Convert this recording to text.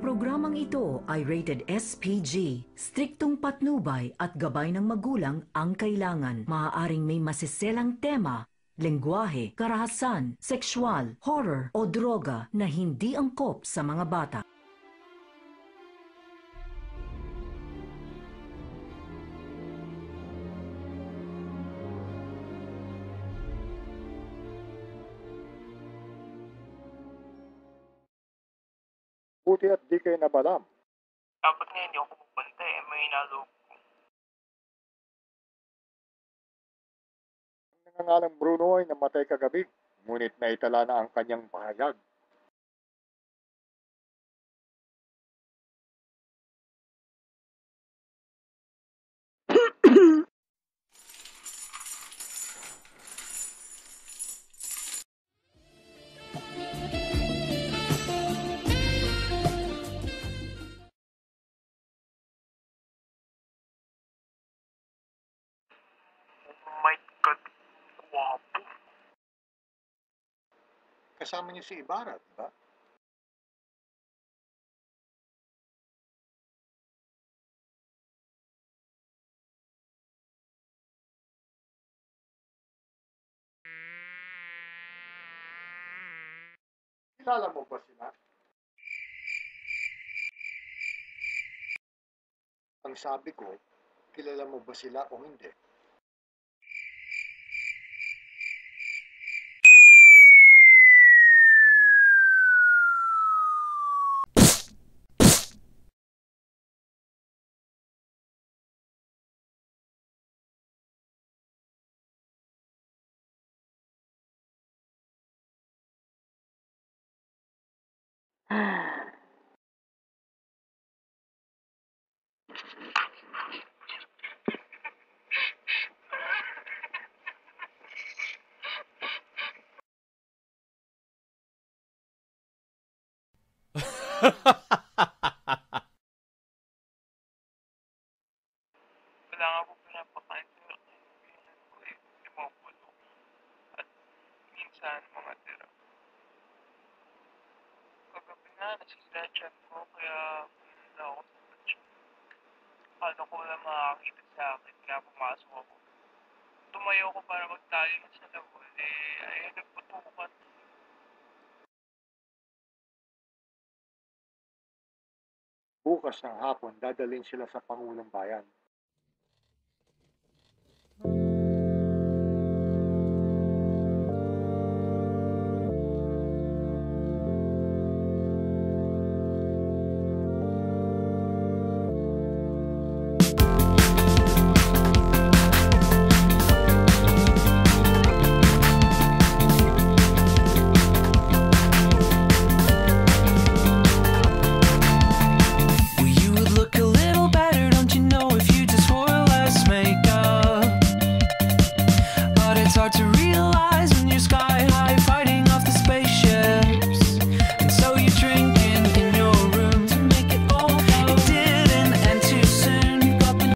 programang ito ay rated SPG. Striktong patnubay at gabay ng magulang ang kailangan. Maaaring may masiselang tema, lengguwahe, karahasan, sexual, horror o droga na hindi angkop sa mga bata. Buti at di kayo nabalam. Dapat nga hindi ako pupunta may inalog ko. Ang nangangalang Bruno ay namatay kagabi, ngunit naitala na ang kanyang pahayag. Oh my God, guwapo. Kasama niyo si Ibarra, di ba? Kilala mo ba sila? Ang sabi ko, kilala mo ba sila o hindi? Wala nga po pinapakain sa kaibigan ko yung mga pulo. At minsan mga tira. Kagabi nga nasisira chan ko kaya pumunta ako sa kotse. Paano ko lang makakita sa akin kaya pumasok ako. Tumayo ko para magtali na sa labol ay nagputukan. Bukas ng hapon, dadalhin sila sa Pangulong Bayan.